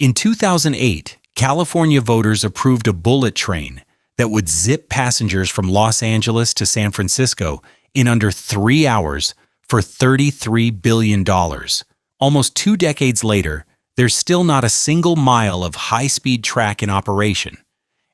In 2008, California voters approved a bullet train that would zip passengers from Los Angeles to San Francisco in under 3 hours for $33 billion. Almost 2 decades later, there's still not a single mile of high-speed track in operation,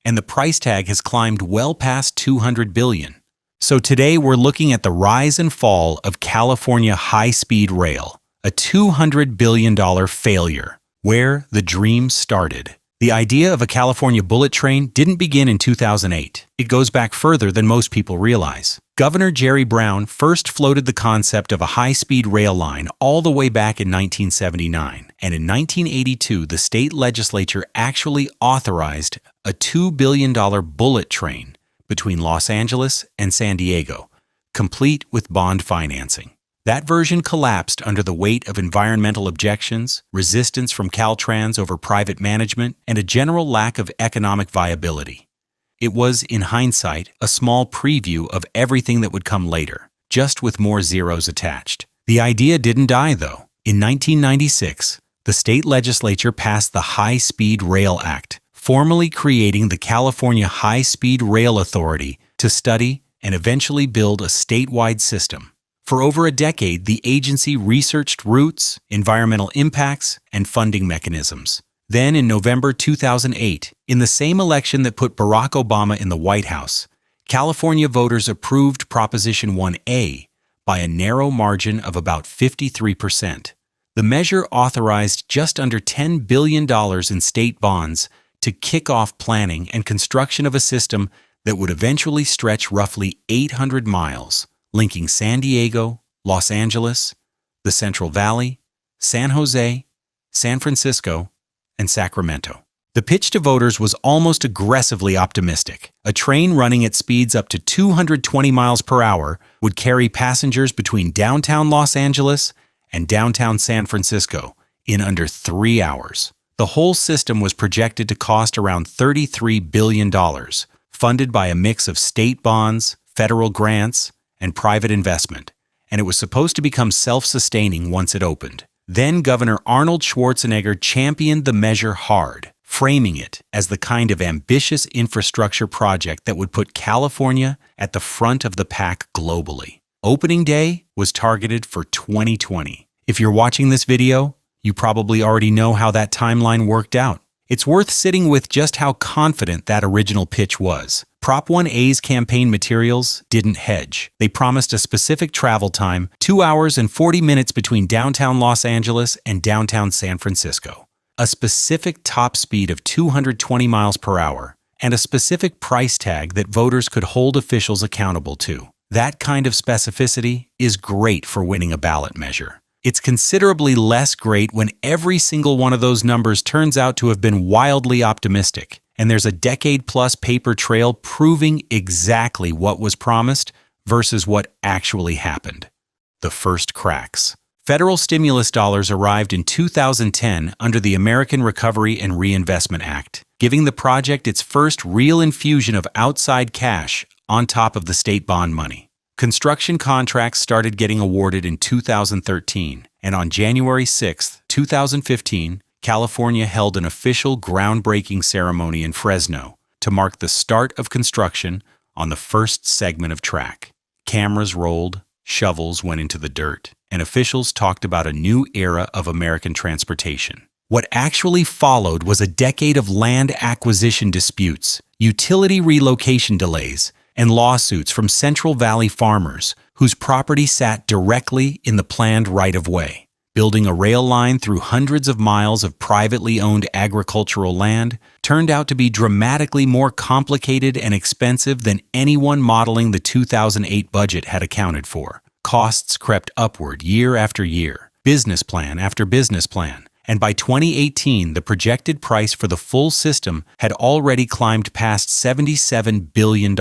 and the price tag has climbed well past $200 billion. So today we're looking at the rise and fall of California high-speed rail, a $200 billion failure, where the dream started. The idea of a California bullet train didn't begin in 2008. It goes back further than most people realize. Governor Jerry Brown first floated the concept of a high-speed rail line all the way back in 1979. And in 1982, the state legislature actually authorized a $2 billion bullet train between Los Angeles and San Diego, complete with bond financing. That version collapsed under the weight of environmental objections, resistance from Caltrans over private management, and a general lack of economic viability. It was, in hindsight, a small preview of everything that would come later, just with more zeros attached. The idea didn't die, though. In 1996, the state legislature passed the High-Speed Rail Act, formally creating the California High-Speed Rail Authority to study and eventually build a statewide system. For over a decade, the agency researched routes, environmental impacts, and funding mechanisms. Then, in November 2008, in the same election that put Barack Obama in the White House, California voters approved Proposition 1A by a narrow margin of about 53%. The measure authorized just under $10 billion in state bonds to kick off planning and construction of a system that would eventually stretch roughly 800 miles, linking San Diego, Los Angeles, the Central Valley, San Jose, San Francisco, and Sacramento. The pitch to voters was almost aggressively optimistic. A train running at speeds up to 220 miles per hour would carry passengers between downtown Los Angeles and downtown San Francisco in under 3 hours. The whole system was projected to cost around $33 billion, funded by a mix of state bonds, federal grants, and private investment, and it was supposed to become self-sustaining once it opened. Then Governor Arnold Schwarzenegger championed the measure hard, framing it as the kind of ambitious infrastructure project that would put California at the front of the pack globally. Opening day was targeted for 2020. If you're watching this video, you probably already know how that timeline worked out. It's worth sitting with just how confident that original pitch was. Prop 1A's campaign materials didn't hedge. They promised a specific travel time, 2 hours and 40 minutes between downtown Los Angeles and downtown San Francisco, a specific top speed of 220 miles per hour, and a specific price tag that voters could hold officials accountable to. That kind of specificity is great for winning a ballot measure. It's considerably less great when every single one of those numbers turns out to have been wildly optimistic, and there's a decade-plus paper trail proving exactly what was promised versus what actually happened. The first cracks. Federal stimulus dollars arrived in 2010 under the American Recovery and Reinvestment Act, giving the project its first real infusion of outside cash on top of the state bond money. Construction contracts started getting awarded in 2013, and on January 6, 2015, California held an official groundbreaking ceremony in Fresno to mark the start of construction on the first segment of track. Cameras rolled, shovels went into the dirt, and officials talked about a new era of American transportation. What actually followed was a decade of land acquisition disputes, utility relocation delays, and lawsuits from Central Valley farmers whose property sat directly in the planned right-of-way. Building a rail line through hundreds of miles of privately owned agricultural land turned out to be dramatically more complicated and expensive than anyone modeling the 2008 budget had accounted for. Costs crept upward year after year, business plan after business plan, and by 2018, the projected price for the full system had already climbed past $77 billion,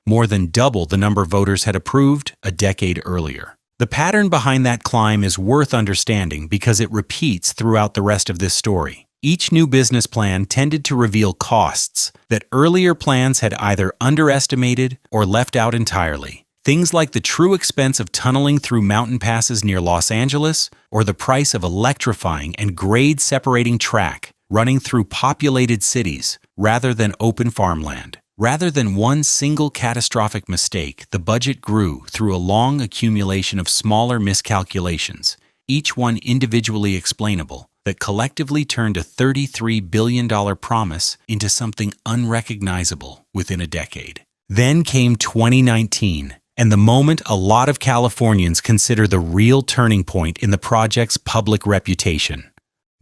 more than double the number voters had approved a decade earlier. The pattern behind that climb is worth understanding because it repeats throughout the rest of this story. Each new business plan tended to reveal costs that earlier plans had either underestimated or left out entirely. Things like the true expense of tunneling through mountain passes near Los Angeles, or the price of electrifying and grade-separating track running through populated cities rather than open farmland. Rather than one single catastrophic mistake, the budget grew through a long accumulation of smaller miscalculations, each one individually explainable, that collectively turned a $33 billion promise into something unrecognizable within a decade. Then came 2019, and the moment a lot of Californians consider the real turning point in the project's public reputation.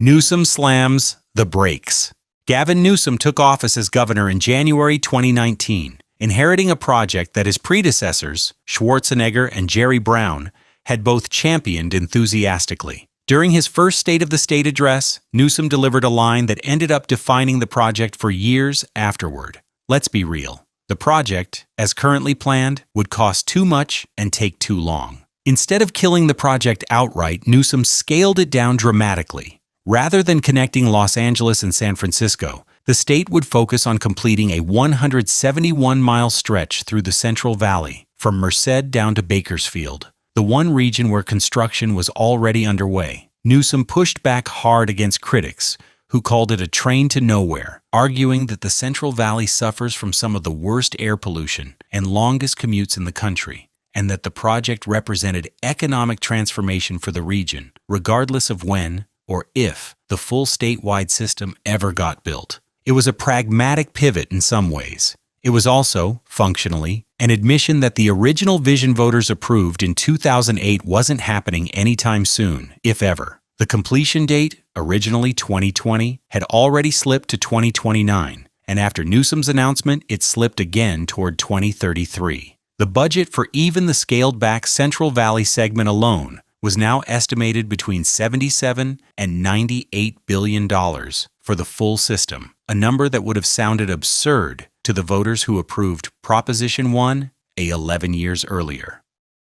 Newsom slams the brakes. Gavin Newsom took office as governor in January 2019, inheriting a project that his predecessors, Schwarzenegger and Jerry Brown, had both championed enthusiastically. During his first State of the State address, Newsom delivered a line that ended up defining the project for years afterward. Let's be real. The project, as currently planned, would cost too much and take too long. Instead of killing the project outright, Newsom scaled it down dramatically. Rather than connecting Los Angeles and San Francisco, the state would focus on completing a 171-mile stretch through the Central Valley, from Merced down to Bakersfield, the one region where construction was already underway. Newsom pushed back hard against critics, who called it a train to nowhere, arguing that the Central Valley suffers from some of the worst air pollution and longest commutes in the country, and that the project represented economic transformation for the region, regardless of when or if the full statewide system ever got built. It was a pragmatic pivot in some ways. It was also, functionally, an admission that the original vision voters approved in 2008 wasn't happening anytime soon, if ever. The completion date, originally 2020, had already slipped to 2029, and after Newsom's announcement, it slipped again toward 2033. The budget for even the scaled-back Central Valley segment alone was now estimated between $77 and $98 billion for the full system, a number that would have sounded absurd to the voters who approved Proposition 1 11 years earlier.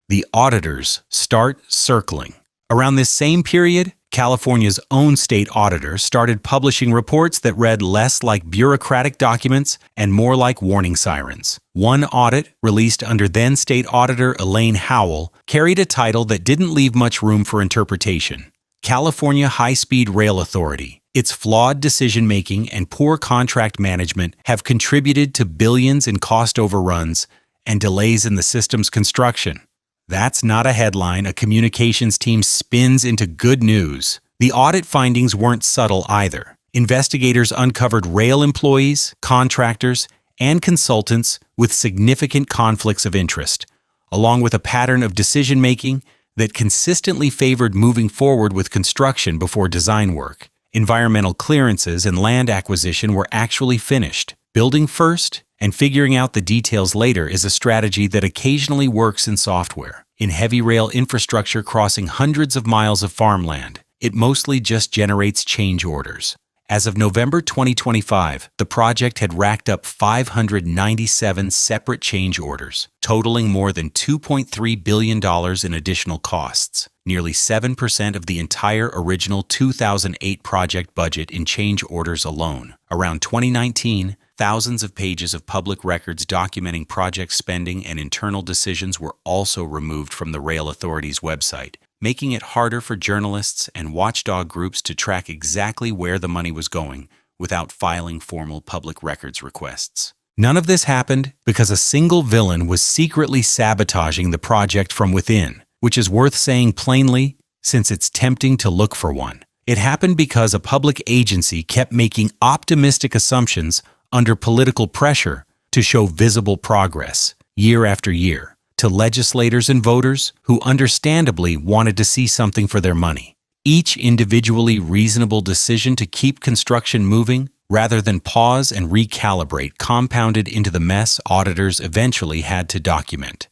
The auditors start circling. Around this same period, California's own state auditor started publishing reports that read less like bureaucratic documents and more like warning sirens. One audit, released under then-state auditor Elaine Howell, carried a title that didn't leave much room for interpretation: California High-Speed Rail Authority. Its flawed decision-making and poor contract management have contributed to billions in cost overruns and delays in the system's construction. That's not a headline a communications team spins into good news. The audit findings weren't subtle either. Investigators uncovered rail employees, contractors, and consultants with significant conflicts of interest, along with a pattern of decision-making that consistently favored moving forward with construction before design work. Environmental clearances and land acquisition were actually finished. Building first and figuring out the details later is a strategy that occasionally works in software. In heavy rail infrastructure crossing hundreds of miles of farmland, it mostly just generates change orders. As of November 2025, the project had racked up 597 separate change orders, totaling more than $2.3 billion in additional costs, nearly 7% of the entire original 2008 project budget in change orders alone. Around 2019, thousands of pages of public records documenting project spending and internal decisions were also removed from the Rail Authority's website, making it harder for journalists and watchdog groups to track exactly where the money was going without filing formal public records requests. None of this happened because a single villain was secretly sabotaging the project from within, which is worth saying plainly since it's tempting to look for one. It happened because a public agency kept making optimistic assumptions under political pressure to show visible progress year after year to legislators and voters who understandably wanted to see something for their money. Each individually reasonable decision to keep construction moving rather than pause and recalibrate compounded into the mess auditors eventually had to document: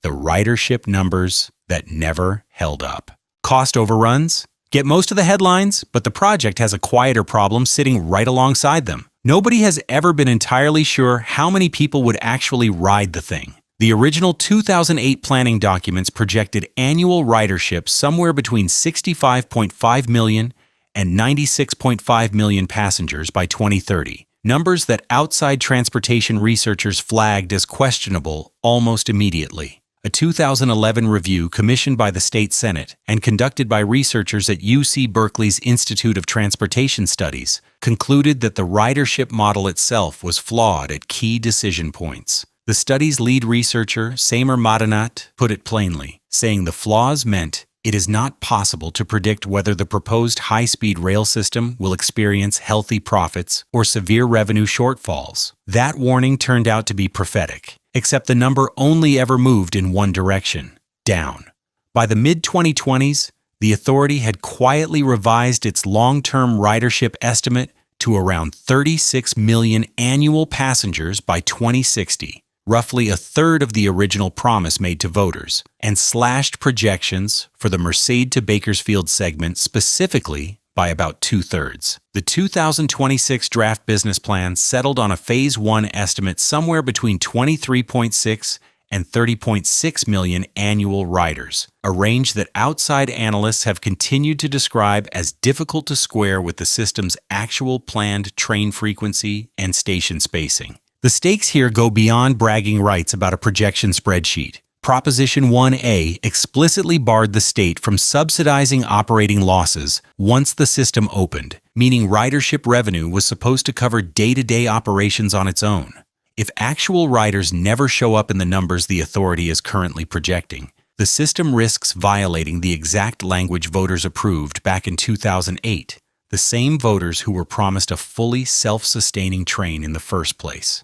the ridership numbers that never held up. Cost overruns get most of the headlines, but the project has a quieter problem sitting right alongside them. Nobody has ever been entirely sure how many people would actually ride the thing. The original 2008 planning documents projected annual ridership somewhere between 65.5 million and 96.5 million passengers by 2030, numbers that outside transportation researchers flagged as questionable almost immediately. A 2011 review commissioned by the state Senate and conducted by researchers at UC Berkeley's Institute of Transportation Studies concluded that the ridership model itself was flawed at key decision points. The study's lead researcher, Samer Madanat, put it plainly, saying the flaws meant it is not possible to predict whether the proposed high-speed rail system will experience healthy profits or severe revenue shortfalls. That warning turned out to be prophetic, except the number only ever moved in one direction, down. By the mid-2020s, the authority had quietly revised its long-term ridership estimate to around 36 million annual passengers by 2060, roughly a third of the original promise made to voters, and slashed projections for the Merced to Bakersfield segment specifically by about two-thirds. The 2026 draft business plan settled on a Phase 1 estimate somewhere between 23.6 and 30.6 million annual riders, a range that outside analysts have continued to describe as difficult to square with the system's actual planned train frequency and station spacing. The stakes here go beyond bragging rights about a projection spreadsheet. Proposition 1A explicitly barred the state from subsidizing operating losses once the system opened, meaning ridership revenue was supposed to cover day-to-day operations on its own. If actual riders never show up in the numbers the authority is currently projecting, the system risks violating the exact language voters approved back in 2008, the same voters who were promised a fully self-sustaining train in the first place.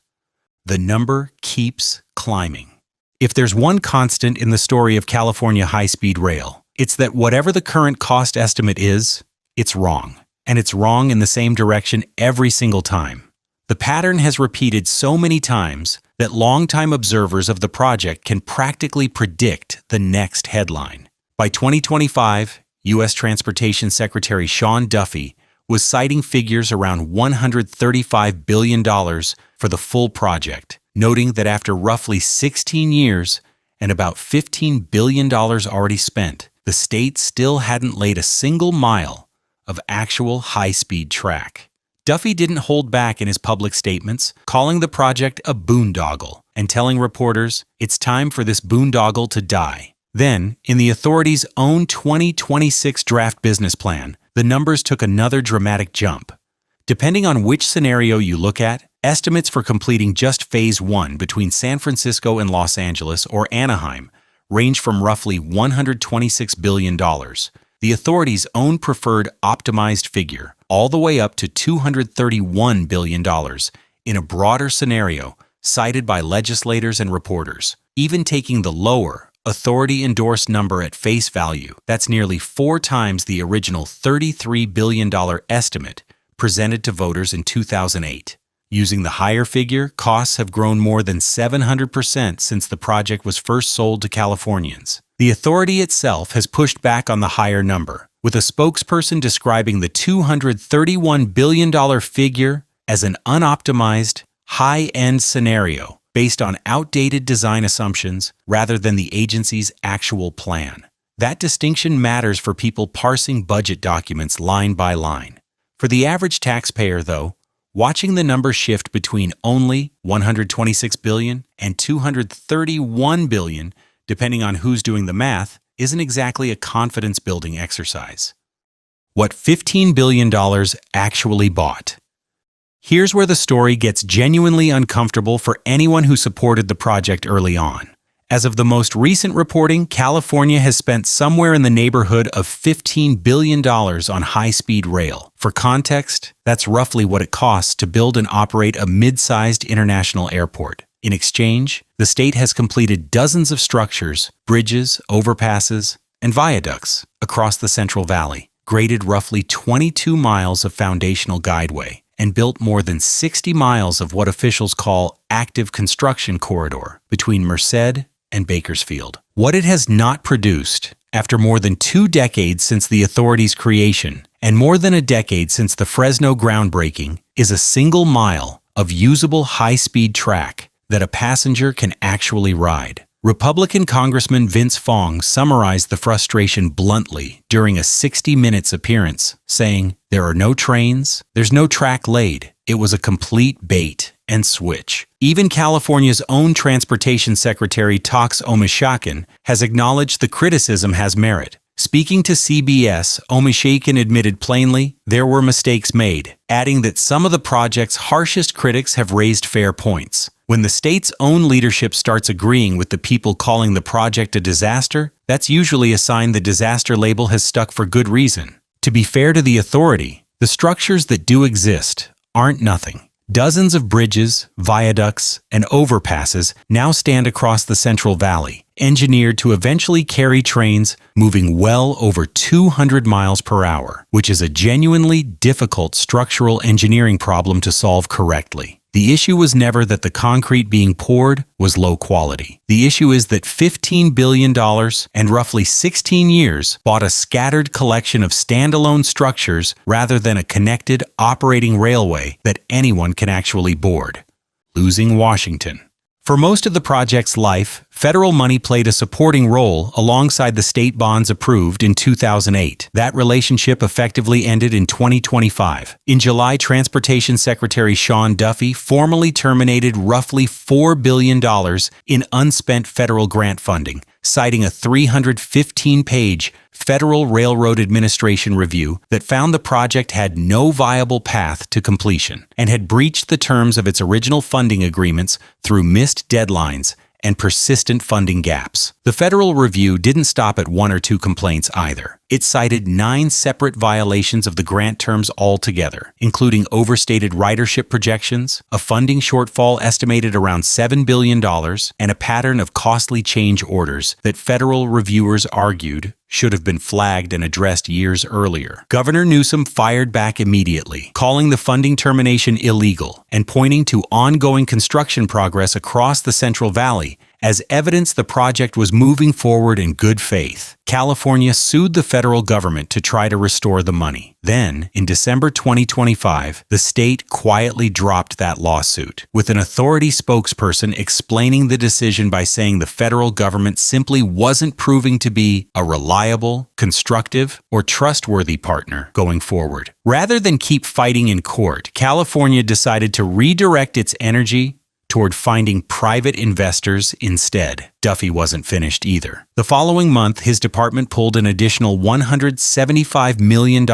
The number keeps climbing. If there's one constant in the story of California high-speed rail, it's that whatever the current cost estimate is, it's wrong. And it's wrong in the same direction every single time. The pattern has repeated so many times that longtime observers of the project can practically predict the next headline. By 2025, U.S. Transportation Secretary Sean Duffy was citing figures around $135 billion for the full project, noting that after roughly 16 years and about $15 billion already spent, the state still hadn't laid a single mile of actual high-speed track. Duffy didn't hold back in his public statements, calling the project a boondoggle and telling reporters it's time for this boondoggle to die. Then, in the authority's own 2026 draft business plan, the numbers took another dramatic jump. Depending on which scenario you look at, estimates for completing just Phase 1 between San Francisco and Los Angeles or Anaheim range from roughly $126 billion, the authority's own preferred optimized figure, all the way up to $231 billion in a broader scenario cited by legislators and reporters. Even taking the lower, authority-endorsed number at face value, that's nearly 4 times the original $33 billion estimate presented to voters in 2008. Using the higher figure, costs have grown more than 700% since the project was first sold to Californians. The authority itself has pushed back on the higher number, with a spokesperson describing the $231 billion figure as an unoptimized, high-end scenario based on outdated design assumptions rather than the agency's actual plan. That distinction matters for people parsing budget documents line by line. For the average taxpayer, though, watching the number shift between only $126 billion and $231 billion, depending on who's doing the math, isn't exactly a confidence-building exercise. What $15 billion actually bought. Here's where the story gets genuinely uncomfortable for anyone who supported the project early on. As of the most recent reporting, California has spent somewhere in the neighborhood of $15 billion on high-speed rail. For context, that's roughly what it costs to build and operate a mid-sized international airport. In exchange, the state has completed dozens of structures, bridges, overpasses, and viaducts across the Central Valley, graded roughly 22 miles of foundational guideway, and built more than 60 miles of what officials call active construction corridor between Merced and Bakersfield. What it has not produced, after more than 2 decades since the authority's creation and more than a decade since the Fresno groundbreaking, is a single mile of usable high-speed track that a passenger can actually ride. Republican Congressman Vince Fong summarized the frustration bluntly during a 60 Minutes appearance, saying, "There are no trains, there's no track laid. It was a complete bait. and switch. Even California's own Transportation Secretary Tox Omishakin has acknowledged the criticism has merit. Speaking to CBS, Omishakin admitted plainly there were mistakes made, adding that some of the project's harshest critics have raised fair points. When the state's own leadership starts agreeing with the people calling the project a disaster, that's usually a sign the disaster label has stuck for good reason. To be fair to the authority, the structures that do exist aren't nothing. Dozens of bridges, viaducts, and overpasses now stand across the Central Valley, engineered to eventually carry trains moving well over 200 miles per hour, which is a genuinely difficult structural engineering problem to solve correctly. The issue was never that the concrete being poured was low quality. The issue is that $15 billion and roughly 16 years bought a scattered collection of standalone structures rather than a connected, operating railway that anyone can actually board. Losing Washington. For most of the project's life, federal money played a supporting role alongside the state bonds approved in 2008. That relationship effectively ended in 2025. In July, Transportation Secretary Sean Duffy formally terminated roughly $4 billion in unspent federal grant funding, citing a 315-page Federal Railroad Administration review that found the project had no viable path to completion and had breached the terms of its original funding agreements through missed deadlines and persistent funding gaps. The federal review didn't stop at one or two complaints either. It cited 9 separate violations of the grant terms altogether, including overstated ridership projections, a funding shortfall estimated around $7 billion, and a pattern of costly change orders that federal reviewers argued should have been flagged and addressed years earlier. Governor Newsom fired back immediately, calling the funding termination illegal and pointing to ongoing construction progress across the Central Valley as evidence the project was moving forward in good faith. California sued the federal government to try to restore the money. Then, in December 2025, the state quietly dropped that lawsuit, with an authority spokesperson explaining the decision by saying the federal government simply wasn't proving to be a reliable, constructive, or trustworthy partner going forward. Rather than keep fighting in court, California decided to redirect its energy toward finding private investors instead. Duffy wasn't finished either. The following month, his department pulled an additional $175 million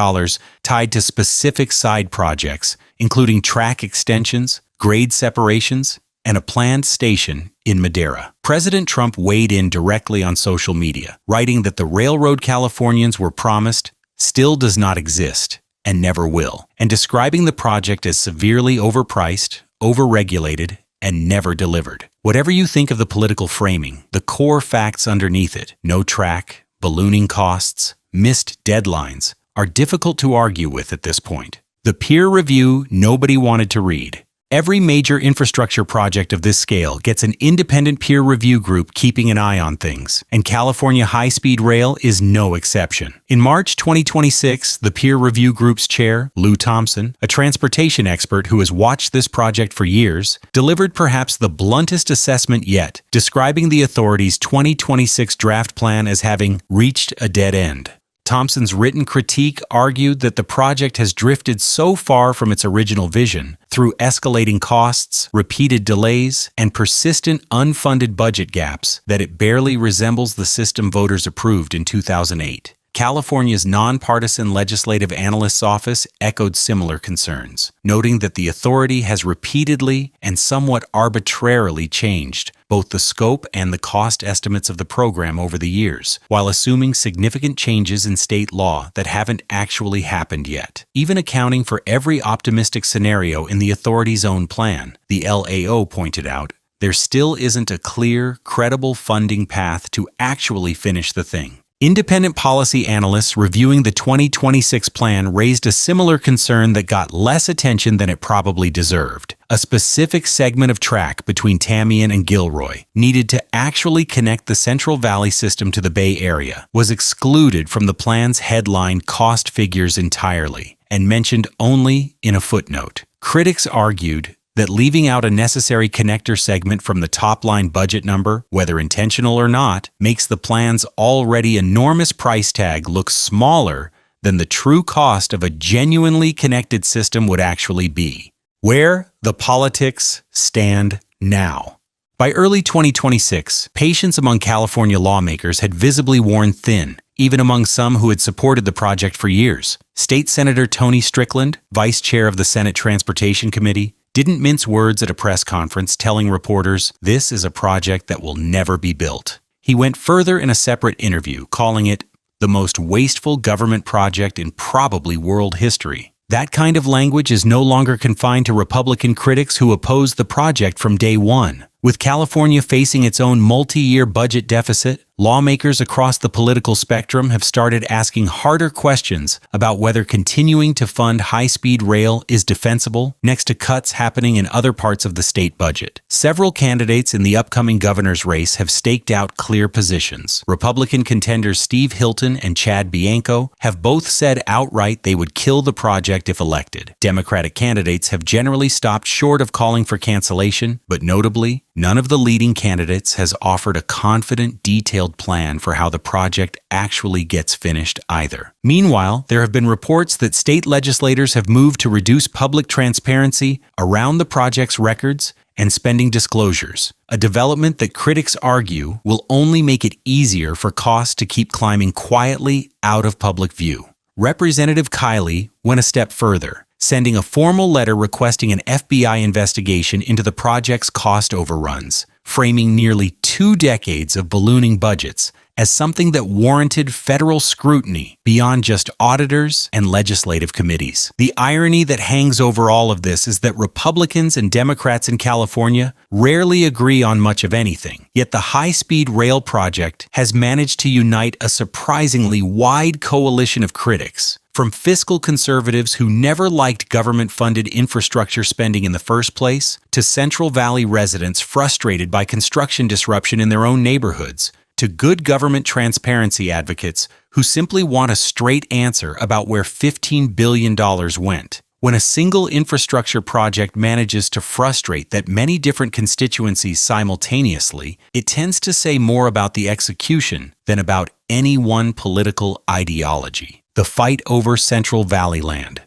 tied to specific side projects, including track extensions, grade separations, and a planned station in Madera. President Trump weighed in directly on social media, writing that the railroad Californians were promised still does not exist and never will, and describing the project as severely overpriced, overregulated, and never delivered. Whatever you think of the political framing, the core facts underneath it, no track, ballooning costs, missed deadlines, are difficult to argue with at this point. The peer review nobody wanted to read. Every major infrastructure project of this scale gets an independent peer review group keeping an eye on things, and California High-Speed Rail is no exception. In March 2026, the peer review group's chair, Lou Thompson, a transportation expert who has watched this project for years, delivered perhaps the bluntest assessment yet, describing the authority's 2026 draft plan as having reached a dead end. Thompson's written critique argued that the project has drifted so far from its original vision through escalating costs, repeated delays, and persistent unfunded budget gaps that it barely resembles the system voters approved in 2008. California's nonpartisan Legislative Analyst's Office echoed similar concerns, noting that the authority has repeatedly and somewhat arbitrarily changed both the scope and the cost estimates of the program over the years, while assuming significant changes in state law that haven't actually happened yet. Even accounting for every optimistic scenario in the authority's own plan, the LAO pointed out, there still isn't a clear, credible funding path to actually finish the thing. Independent policy analysts reviewing the 2026 plan raised a similar concern that got less attention than it probably deserved. A specific segment of track between Tamiami and Gilroy, needed to actually connect the Central Valley system to the Bay Area, was excluded from the plan's headline cost figures entirely and mentioned only in a footnote. Critics argued that leaving out a necessary connector segment from the top-line budget number, whether intentional or not, makes the plan's already enormous price tag look smaller than the true cost of a genuinely connected system would actually be. Where the politics stand now. By early 2026, patience among California lawmakers had visibly worn thin, even among some who had supported the project for years. State Senator Tony Strickland, vice chair of the Senate Transportation Committee, didn't mince words at a press conference telling reporters this is a project that will never be built. He went further in a separate interview, calling it the most wasteful government project in probably world history. That kind of language is no longer confined to Republican critics who opposed the project from day one. With California facing its own multi-year budget deficit, lawmakers across the political spectrum have started asking harder questions about whether continuing to fund high-speed rail is defensible next to cuts happening in other parts of the state budget. Several candidates in the upcoming governor's race have staked out clear positions. Republican contenders Steve Hilton and Chad Bianco have both said outright they would kill the project if elected. Democratic candidates have generally stopped short of calling for cancellation, but notably, none of the leading candidates has offered a confident, detailed plan for how the project actually gets finished either. Meanwhile, there have been reports that state legislators have moved to reduce public transparency around the project's records and spending disclosures, a development that critics argue will only make it easier for costs to keep climbing quietly out of public view. Representative Kiley went a step further, sending a formal letter requesting an FBI investigation into the project's cost overruns, framing nearly 2 decades of ballooning budgets as something that warranted federal scrutiny beyond just auditors and legislative committees. The irony that hangs over all of this is that Republicans and Democrats in California rarely agree on much of anything, yet the high-speed rail project has managed to unite a surprisingly wide coalition of critics. From fiscal conservatives who never liked government-funded infrastructure spending in the first place, to Central Valley residents frustrated by construction disruption in their own neighborhoods, to good government transparency advocates who simply want a straight answer about where $15 billion went. When a single infrastructure project manages to frustrate that many different constituencies simultaneously, it tends to say more about the execution than about any one political ideology. The fight over Central Valley land.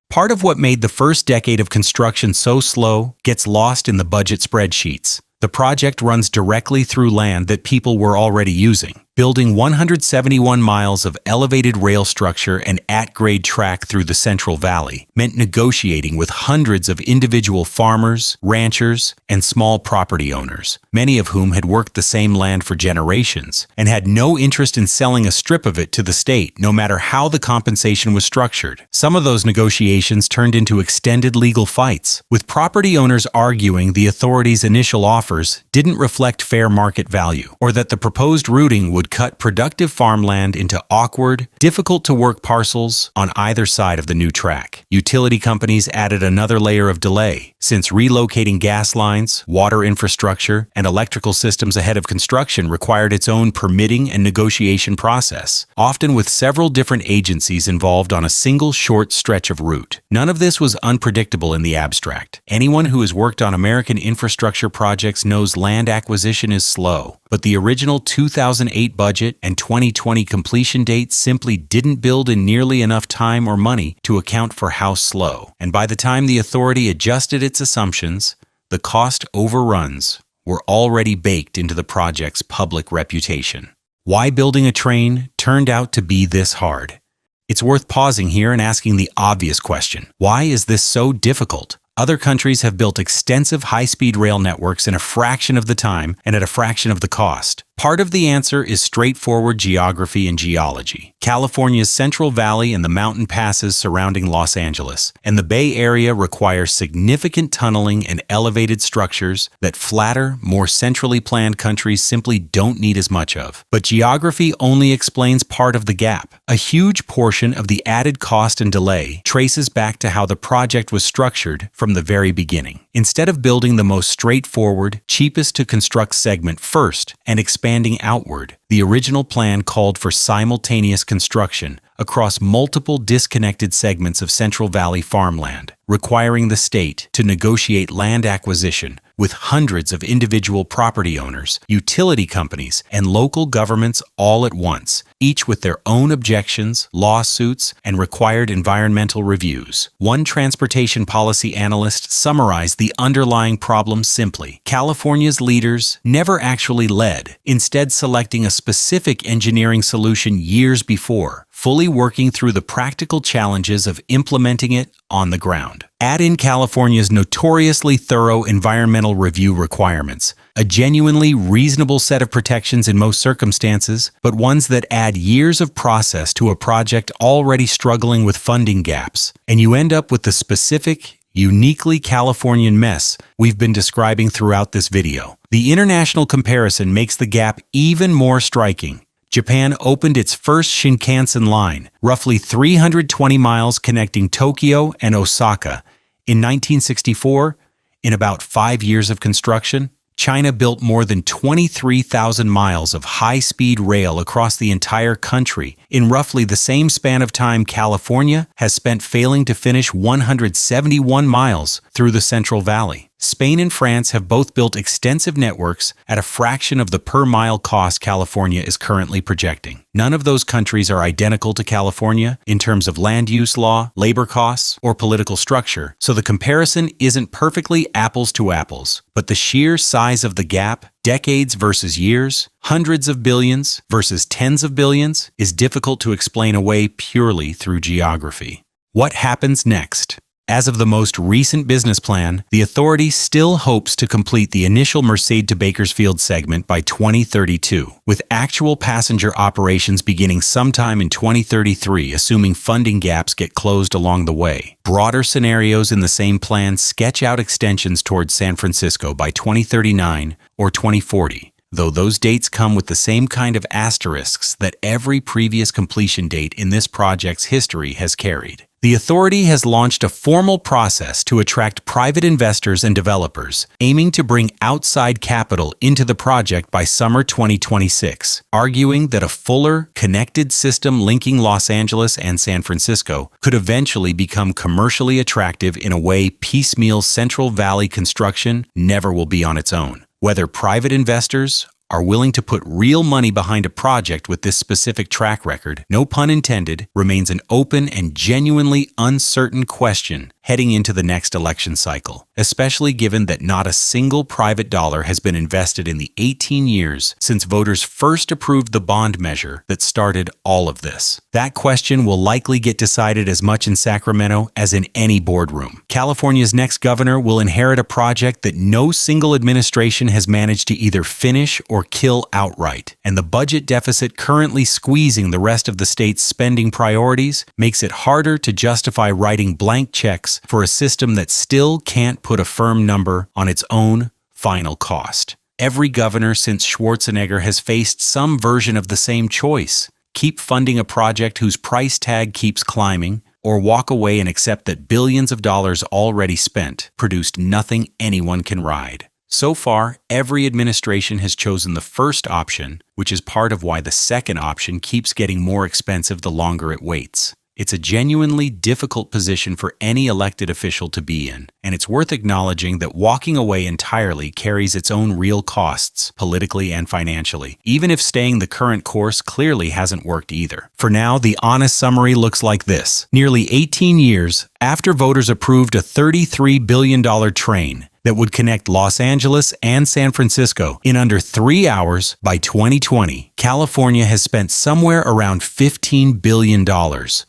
Part of what made the first decade of construction so slow gets lost in the budget spreadsheets. The project runs directly through land that people were already using. Building 171 miles of elevated rail structure and at-grade track through the Central Valley meant negotiating with hundreds of individual farmers, ranchers, and small property owners, many of whom had worked the same land for generations and had no interest in selling a strip of it to the state, no matter how the compensation was structured. Some of those negotiations turned into extended legal fights, with property owners arguing the authorities' initial offers didn't reflect fair market value, or that the proposed routing would cut productive farmland into awkward, difficult-to-work parcels on either side of the new track. Utility companies added another layer of delay, since relocating gas lines, water infrastructure, and electrical systems ahead of construction required its own permitting and negotiation process, often with several different agencies involved on a single short stretch of route. None of this was unpredictable in the abstract. Anyone who has worked on American infrastructure projects knows land acquisition is slow, but the original 2008 budget and 2020 completion date simply didn't build in nearly enough time or money to account for how slow. And by the time the authority adjusted its assumptions, the cost overruns were already baked into the project's public reputation. Why building a train turned out to be this hard? It's worth pausing here and asking the obvious question. Why is this so difficult? Other countries have built extensive high-speed rail networks in a fraction of the time and at a fraction of the cost. Part of the answer is straightforward geography and geology. California's Central Valley and the mountain passes surrounding Los Angeles and the Bay Area require significant tunneling and elevated structures that flatter, more centrally planned countries simply don't need as much of. But geography only explains part of the gap. A huge portion of the added cost and delay traces back to how the project was structured from the very beginning. Instead of building the most straightforward, cheapest to construct segment first and expanding outward, the original plan called for simultaneous construction across multiple disconnected segments of Central Valley farmland, requiring the state to negotiate land acquisition with hundreds of individual property owners, utility companies, and local governments all at once, each with their own objections, lawsuits, and required environmental reviews. One transportation policy analyst summarized the underlying problem simply. California's leaders never actually led, instead selecting a specific engineering solution years before, fully working through the practical challenges of implementing it on the ground. Add in California's notoriously thorough environmental review requirements, a genuinely reasonable set of protections in most circumstances, but ones that add years of process to a project already struggling with funding gaps, and you end up with the specific, uniquely Californian mess we've been describing throughout this video. The international comparison makes the gap even more striking. Japan opened its first Shinkansen line, roughly 320 miles connecting Tokyo and Osaka, in 1964. In about 5 years of construction, China built more than 23,000 miles of high-speed rail across the entire country in roughly the same span of time California has spent failing to finish 171 miles through the Central Valley. Spain and France have both built extensive networks at a fraction of the per-mile cost California is currently projecting. None of those countries are identical to California in terms of land use law, labor costs, or political structure, so the comparison isn't perfectly apples to apples. But the sheer size of the gap, decades versus years, hundreds of billions versus tens of billions, is difficult to explain away purely through geography. What happens next? As of the most recent business plan, the authority still hopes to complete the initial Merced to Bakersfield segment by 2032, with actual passenger operations beginning sometime in 2033, assuming funding gaps get closed along the way. Broader scenarios in the same plan sketch out extensions towards San Francisco by 2039 or 2040. Though those dates come with the same kind of asterisks that every previous completion date in this project's history has carried. The authority has launched a formal process to attract private investors and developers, aiming to bring outside capital into the project by summer 2026, arguing that a fuller, connected system linking Los Angeles and San Francisco could eventually become commercially attractive in a way piecemeal Central Valley construction never will be on its own. Whether private investors are willing to put real money behind a project with this specific track record, no pun intended, remains an open and genuinely uncertain question heading into the next election cycle, especially given that not a single private dollar has been invested in the 18 years since voters first approved the bond measure that started all of this. That question will likely get decided as much in Sacramento as in any boardroom. California's next governor will inherit a project that no single administration has managed to either finish or kill outright, and the budget deficit currently squeezing the rest of the state's spending priorities makes it harder to justify writing blank checks for a system that still can't put a firm number on its own final cost. Every governor since Schwarzenegger has faced some version of the same choice: keep funding a project whose price tag keeps climbing, or walk away and accept that billions of dollars already spent produced nothing anyone can ride. So far, every administration has chosen the first option, which is part of why the second option keeps getting more expensive the longer it waits. It's a genuinely difficult position for any elected official to be in, and it's worth acknowledging that walking away entirely carries its own real costs, politically and financially, even if staying the current course clearly hasn't worked either. For now, the honest summary looks like this. Nearly 18 years after voters approved a $33 billion train that would connect Los Angeles and San Francisco in under 3 hours by 2020, California has spent somewhere around $15 billion,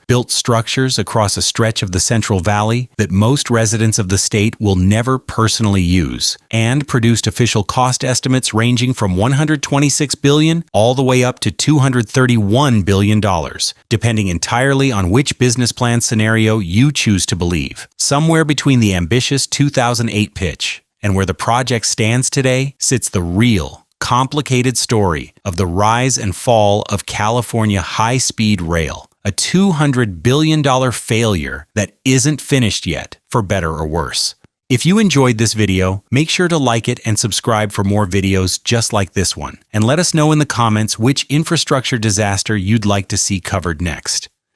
built structures across a stretch of the Central Valley that most residents of the state will never personally use, and produced official cost estimates ranging from $126 billion all the way up to $231 billion, depending entirely on which business plan scenario you choose to believe. Somewhere between the ambitious 2008 pitch and where the project stands today sits the real, complicated story of the rise and fall of California high-speed rail, a $200 billion failure that isn't finished yet, for better or worse. If you enjoyed this video, make sure to like it and subscribe for more videos just like this one, and let us know in the comments which infrastructure disaster you'd like to see covered next.